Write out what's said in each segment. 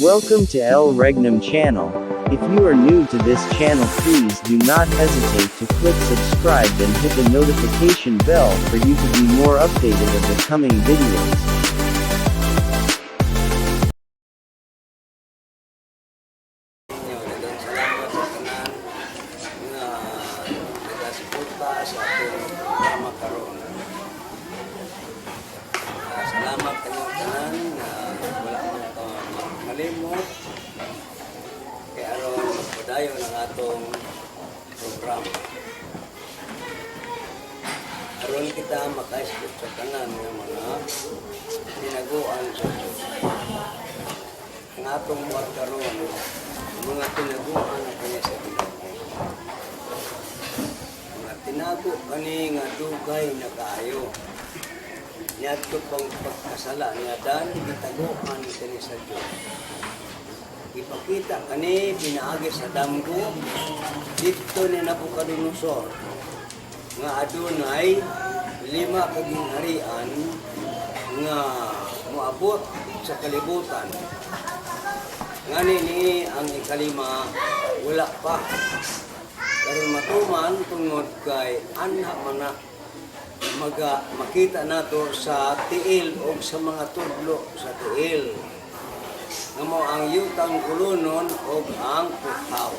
Welcome to El Regnum channel. If you are new to this channel, please do not hesitate to click subscribe and hit the notification bell for you to be more updated of the coming videos. Salamat kanyang tanan na wala mo ito malimot kaya aron magpadayon ang atong program aron kita makaisip sa tanan ng mga tinaguan sa Diyos ang atong buhat karon mga tinaguan na kanya sa Ginoo mga tinago kani nga dugay na kaayo niya ito pang pagkasala niya dahil gitaguan kani sa Diyos. Ipakita kani pinaagi sa damgo dito ni Nabucodonosor nga adunay 5 kagingharian nga moabot sa kalibutan. Ngani ni ang ikalima wala pa. Pero matuman tungod kay anha man makita nato sa tiil o sa mga tudlo sa tiil nga mo ang yutang kulunon o ang puthaw.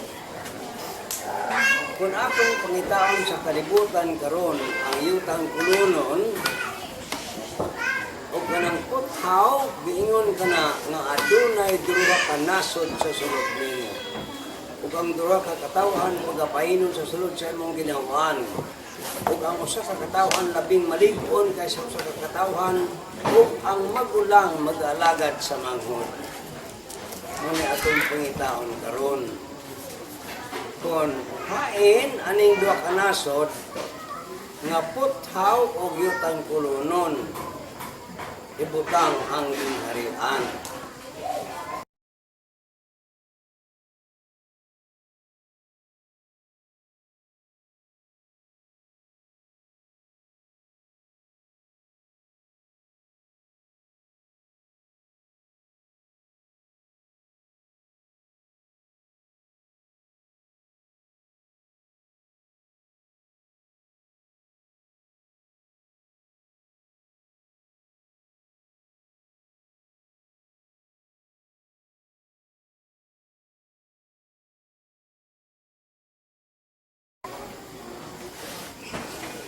Kung akong pangitaon sa kalibutan karon ang yutang kulunon o kanang puthaw giingon kana nga adunay duha ka nasod sa sulod ninyo ug ang duha ka katawhan pagapainon sa sulod sa imong ginawan ug ang usa ka katawhan labing malig-on kaysa usa ka katawhan ug ang magulang mag-alagad sa manghod. Muna atong pangitaon karon. Kon hain aning duha ka nasod nga puthaw ug yutang kulunon ibutang ang gingharian.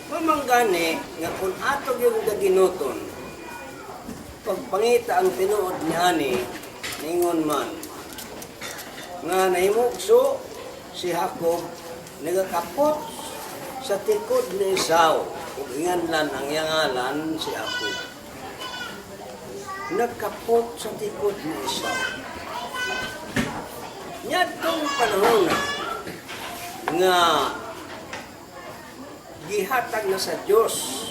Pamanggani nga kung atog yung gaginoton pagpangita ang tinuod niani ningon man nga nahimugso si Jacob nagakapot sa tikod ni Esau ug inganlan ang yangalan si Jacob nagkapot sa tikod ni Esau nyadtong panahon nga gihatag na sa Diyos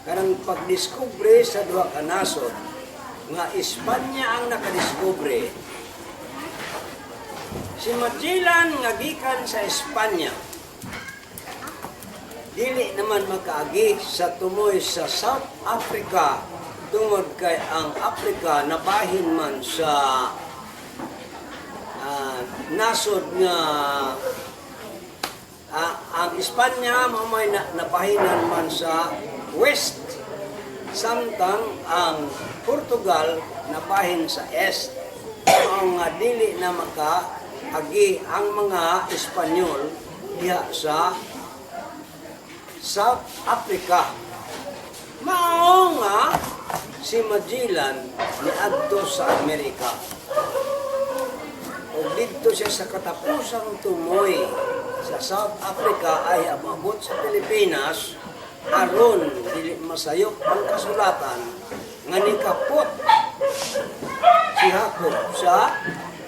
karang pagdiskubre sa duha ka nasod nga Espanya ang nakadiskubre. Si Magellan nga gikan sa Espanya dili naman makaagi sa tumoy sa South Africa tungod kay ang Africa nabahin man sa nasod nga ang Espanya mamay napahinan man sa west samtang ang Portugal napahin sa east ang dili na makaagi ang mga Espanyol diha sa South Africa mao nga si Magellan niadto sa Amerika o dito siya sa katapusang tumoy sa South Africa ay abot sa Pilipinas aron dili masayop ang kasulatan nga nikapot si Jacob sa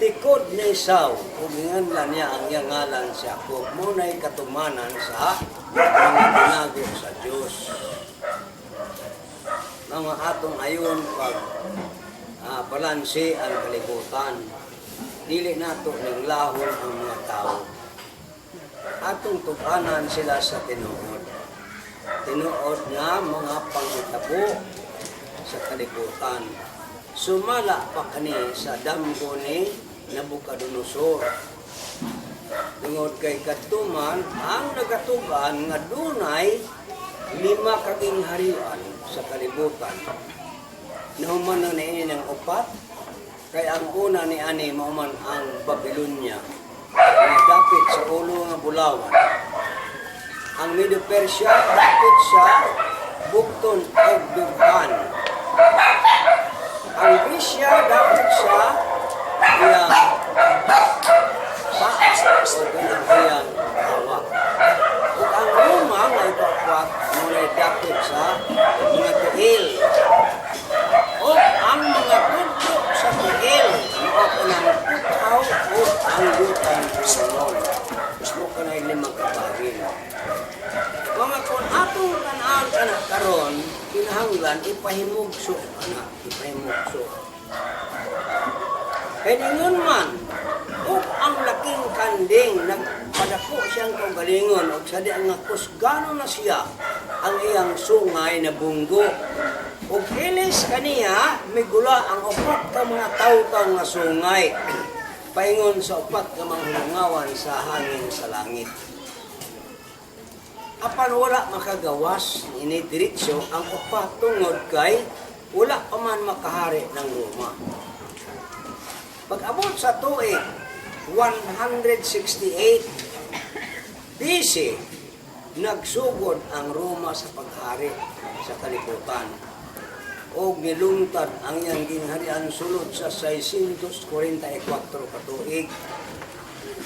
tikod ni Esau ug inganlan niya ang yangalan si Jacob mo nay katumanan sa mga tinago sa Dios mga atong ayon pag balanse ang kalibutan dili nato ning lahon ang mga tao atong tubanan sila sa tinuod nga mga panghitabo sa kalibutan sumala pa kani sa damgo ni Nabucodonosor. Tungod kay katuman, ang nagatugan nga dunay 5 kagingharian sa kalibutan. Nahuman na niini ng 4, kay ang una ni ani mauman ang Babylonia, nga dapit sa ulo nga bulawan. Ang Medo Persia dapit sa bukton og dughan. Ang Grisya dapit sa iyang paa o ganang iyang hawak. Ug ang Roma nga ipakwat muna dapit sa mga tiil. O ang mga tudlo sa tiil mao kanang putaw o ang yutan sunod. Gusto ka na 5 kabagin. Mga kung atong kanaan anak karon, kinahanglan ipahimugso anak, ipahimugso. Kaya ningon man, ug ang laking kanding, nagpadako siyang kaugalingon, ug sa di ang kusgano na siya, ang iyang sungay na bunggo. Ug ilis kaniya, may gula ang 4 ka mga taw-taw nga sungay, paingon sa 4 ka mga hulungawan sa hangin sa langit. Apan wala makagawas ini diretso ang 4 tungod kay wala pa man makahari ng Roma. Pag-abot sa tuig 168 BC, nagsugod ang Roma sa paghari sa kalibutan. O nilungtad ang iyang gingharian sulod sa 644 katuig.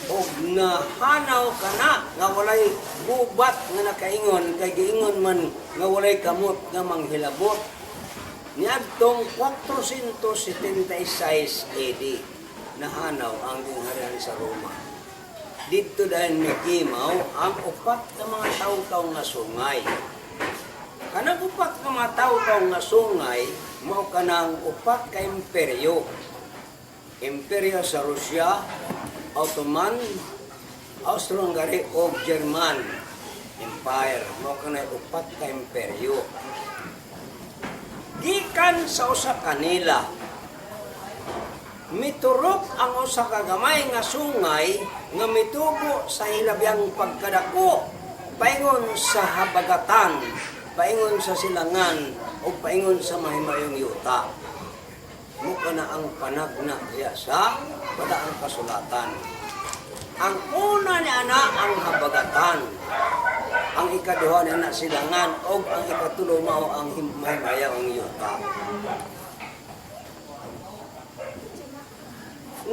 O nahanaw ka na nga walay gubat nga nakaingon kay giingon man nga walay kamot nga manghilabot niadtong 476 AD nahanaw ang gingharian sa Roma. Dito dahil nagimaw ang 4 ka mga taw-taw nga sungay. Kanang 4 ka mga taw-taw nga sungay mao kanang 4 ka imperyo. Imperyo sa Rusya, Ottoman, Austro-Hungary o German Empire. Mao kanay 4 ka imperyo. Gikan sa usa kanila, miturok ang usa ka gamay nga sungay nga mitubo sa hilabyang pagkadako, paingon sa habagatan, paingon sa silangan o paingon sa mahimayong yuta. Mukha na ang panagna siya sa padaang kasulatan. Ang una ni ana ang habagatan, ang ikaduha ni ana silangan, o ang ikatulo mao ang mahimayang yuta.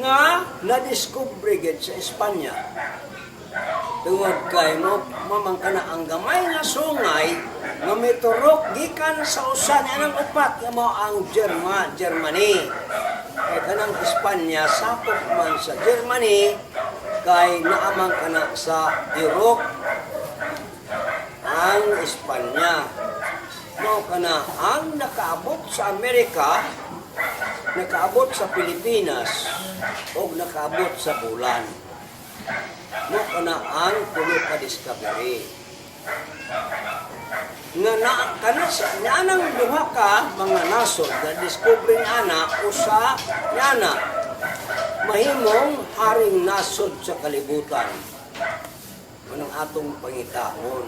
Nga nadiskubre gid sa Espanya. Tungod kay mo mamangkana ang gamay nga sungay nga miturok gikan sa usa ni anang 4 nga mao ang Germany. Kay kanang Espanya sakop man sa Germany kay naamang kana sa Europe ang Espanya. Mao kana ang nakaabot sa Amerika, nakaabot sa Pilipinas o nakaabot sa bulan. Mo kana ang tulo ka discovery. Nga kana sa anang duha ka mga nasod na discovery ana usa yana mahimong haring nasod sa kalibutan. Anong atong pangitahon.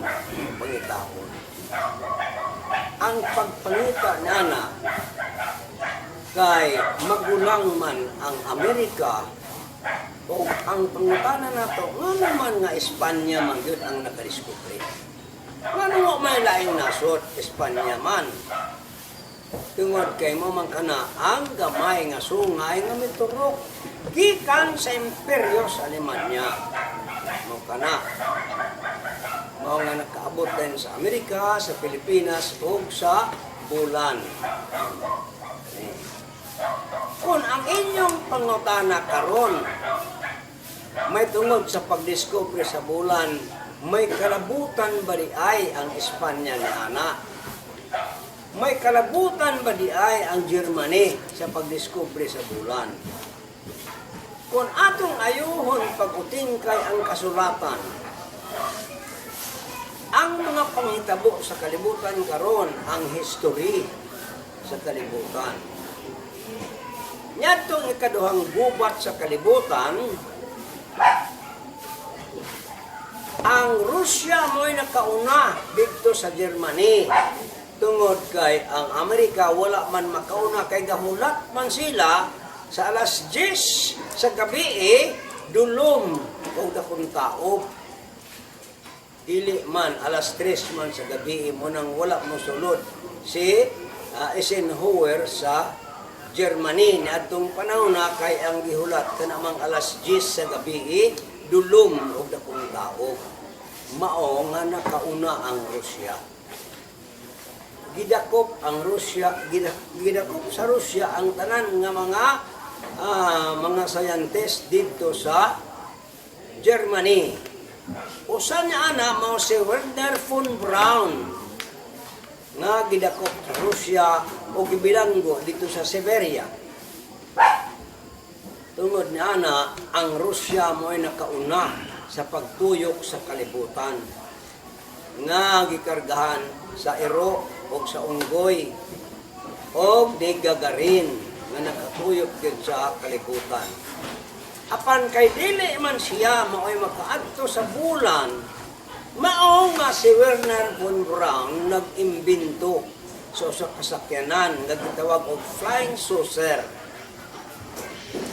Ang pagpangita nana kay magulang man ang Amerika o ang pangutana nato nga naman nga Espanya man yun ang nakadiskubre. Nga mo may laing nasod, Espanya man. Tungod kay mo man kana ang gamay nga sungay nga miturok gikan sa imperyo sa Alemanya. Mo kana mao nga nakaabot din sa Amerika, sa Pilipinas ug sa bulan. Kung ang inyong pangutana karon may tungod sa pagdiskubre sa bulan, may kalabutan ba di ay ang Espanya ni ana? May kalabutan ba di ay ang Germany sa pagdiskubre sa bulan? Kung atong ayuhon pag-uting kay ang kasulatan, ang mga panghitabo sa kalibutan karon, ang history sa kalibutan. Niadtong ikaduhang gubat sa kalibutan, ang Rusya mo'y nakauna dito sa Germany. Tungod kay ang Amerika wala man makauna kay gahulat man sila sa alas 10 sa gabi dulom o dakong tao. Dili man alas 3 man sa gabi mo nang wala mo sulod si Eisenhower sa Germany ni atong panahon na kay ang gihulat kanamang alas 10 sa gabi dulom o dakong tao. Mao nga nakauna ang Rusya. Gidakop ang Rusya, gidakop sa Rusya ang tanan nga mga scientist dito sa Germany. Usa niya ana mao si Wernher von Braun nga gidakop sa Rusya o gibilanggo dito sa Siberia. Tungod niya ana ang Rusya mo'y nakauna sa pagtuyok sa kalibutan nga gikargahan sa Ero o sa Unggoy o di Gagarin nga nakatuyok din sa kalibutan. Apan kay dili man siya mao'y makaadto sa bulan, mao nga si Wernher von Braun nag-imbento sa kasakyanan nga gitawag og flying saucer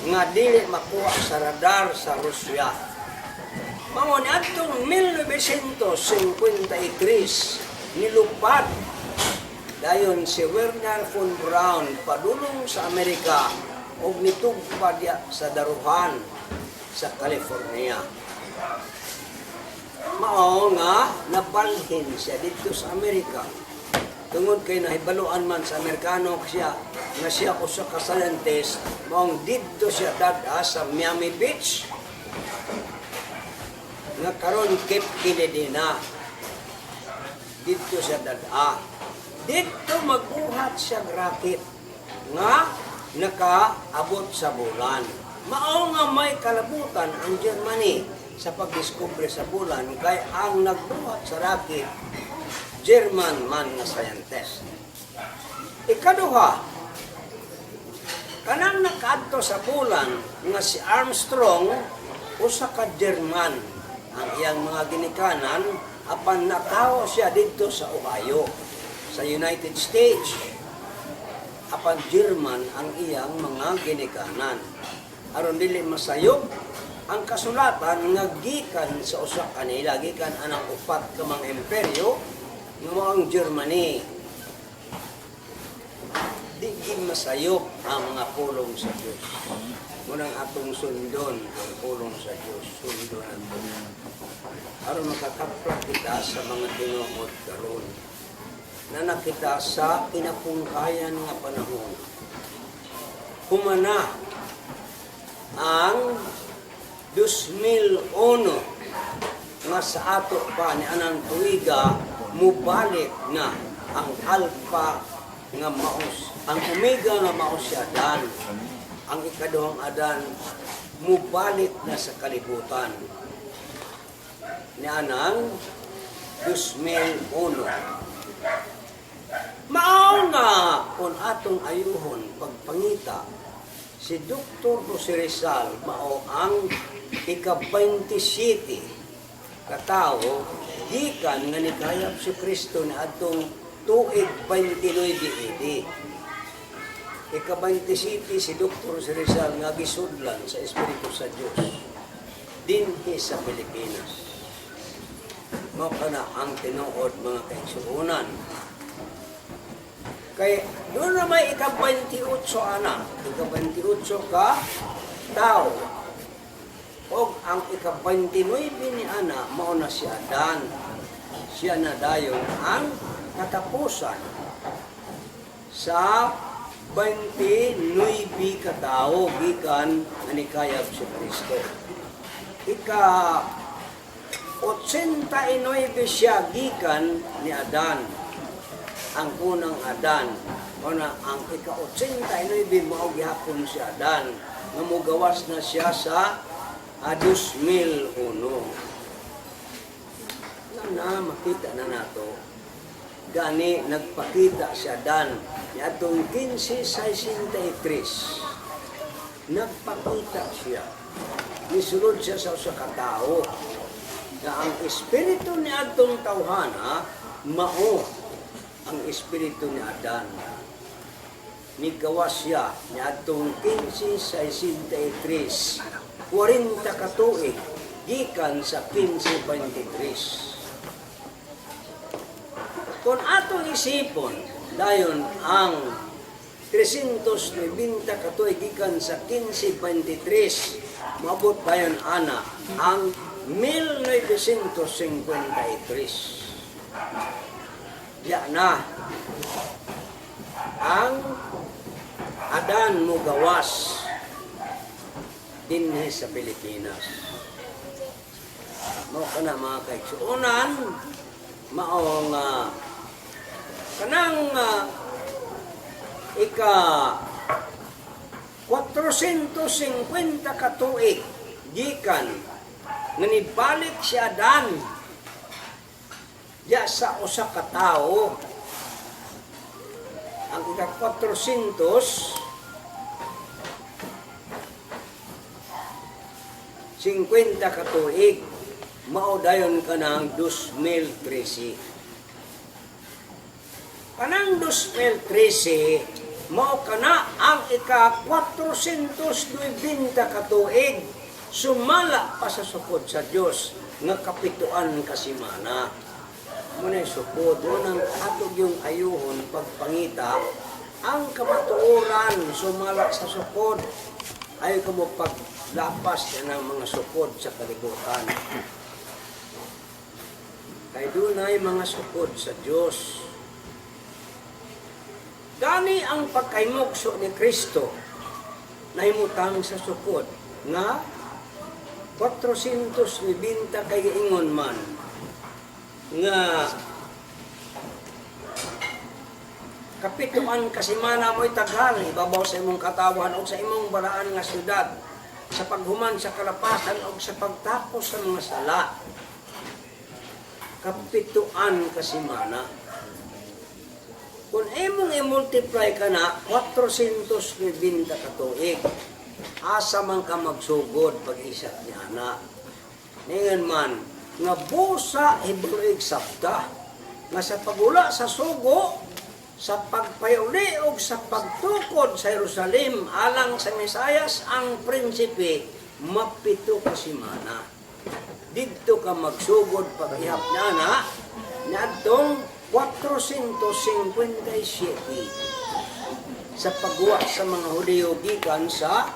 nga dili makuha sa radar sa Rusya. Mao ni atong 1953 nilupad dayon si Wernher von Braun padulong sa Amerika ug nitugpa diya sa daruhan sa California. Mao nga nabalhin siya dito sa Amerika. Tungod kay nahibaluan man sa Amerikano siya nga siya usa ka scientist, maong dito siya dada sa Miami Beach nga karon Cape Kennedy na. Dito siya dada. Dito magbuhat siya rocket nga nakaabot sa bulan. Mao nga may kalabutan ang Germany sa pagdiskubre sa bulan kay ang nagbuhat sa rocket German man nga scientist. Ikaduha, kanang nakaadto sa bulan nga si Armstrong usa ka German ang iyang mga ginikanan apan natawo siya dito sa Ohio sa United States. Apan German ang iyang mga ginikanan. Aron dili masayop ang kasulatan nga gikan sa usa kanila gikan anang upat ka mga imperyo nga mao ang Germany. Di masayop ang mga pulong sa Dios. Munang atong sundon ang pulong sa Dios, sundon nato. Aron makakapra kita sa mga tinuod karon na nakita sa pinapungkayan nga panahon. Humana ang 2001 nga sa ato pa ni anang tuiga mubalik na ang alpha nga maus, ang omega nga maus si Adan, ang ikaduhang Adan mubalik na sa kalibutan ni anang 2001. Mao nga kung atong ayuhon pagpangita si Dr. Jose Rizal mao ang ika-27 katao gikan nga nikayap si Kristo na atong tuig 29 AD. Ika-27 si Dr. Jose Rizal nga gisudlan sa Espiritu sa Dios dinhi sa Pilipinas. Mao kana ang tinuod mga kaigsuonan. Kay doon na may ika-28 anak, ika-28 ka tao. O ang ika-29 ni ana, mao na si Adan. Siya na dayon ang katapusan sa 29 ka tao gikan anikayab si Kristo. Ika-89 siya gikan ni Adan. Ang unang Adan, una ang ika-89 mao gihapon si Adan nga mogawas na siya sa 2001. Na makita na nato gani nagpakita si Adan niadtong 1563 nagpakita siya. Nisulod siya sa usa ka tawo na ang espiritu ni adtong tawhana mao ang espiritu ni Adan. Nigawas siya ni adtong 1563, 40 ka tuig gikan sa 1523. Kung atong isipon dayon ang 390 ka tuig gikan sa 1523, maabot dayon ana ang 1953. Diyan na ang Adan mo gawas dinhi sa Pilipinas. Mao kana mga kaigsuonan, mao nga kanang ika 450 ka tuig gikan nga nibalik si Adan diya sa usa ka tawo. Ang ika 450 ka tuig mao dayon kanang 2013. Kanang 2013 mao kana ang ika 490 ka tuig sumala pa sa sukod sa Dios nga kapituan ka semana. Munay sukod unang atog yung ayuhon pagpangita ang kamatuoran sumala sa sukod ay kamo paglapas ng mga sukod sa kalibutan. Kay dunay mga sukod sa Dios. Gani ang pagkaymugso ni Kristo nahimutang sa sukod nga 490 kay ingon man nga kapituan kasimana mo'y taghal ibabaw sa imong katawan o sa imong baraan nga syudad sa paghuman sa kalapasan o sa pagtapos sa mga sala. Kapituan kasimana. Kung imong i-multiply ka na 490 ka tuig, asa man ka magsugod pag-isat ni ana. Ningan man nga busa Hebrew sabta nga sa pagula sa sugo sa pagpayuli o sa pagtukod sa Jerusalem alang sa Mesayas ang prinsipe mapito ka semana. Didto ka magsugod pag-ihap na na niadtong 457 sa pagwa sa mga Hudyo gikan sa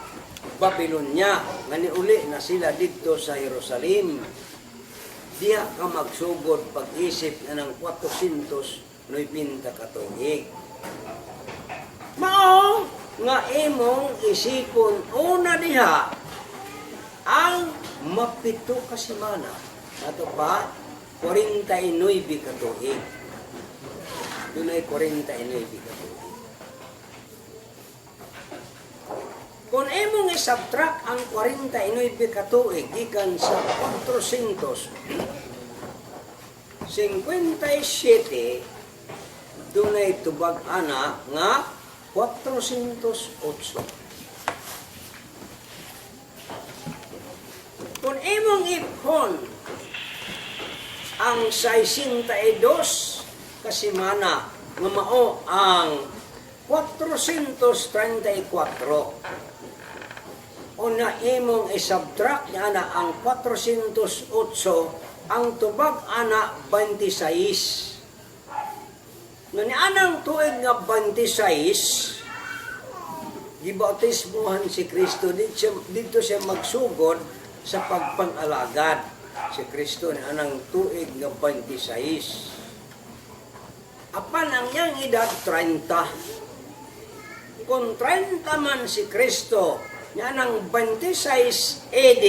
Babylonia nga niuli na sila didto sa Jerusalem. Diya ka magsugod pag-isip na ng 490 ka tuig. Mao nga imong isipon una diha ang mapito ka semana. Ato pa 49 ka tuig. Dunay 49 ka tuig. Kung imong isubtract ang 49 ka tuig gikan sa 457, dunay tubag ana nga 408. Kung imong ipon ang 62 ka semana nga mao ang 434. Una imong isubtract niya na ang 408, ang tubag ana 26. Ngani anang tuig nga 26, gibautismuhan si Kristo dito siya magsugod sa pagpangalagad. Si Kristo ni anang tuig nga 26. Apan ang iyang edad 30. Kung 30 man si Kristo, yan ang 26 AD,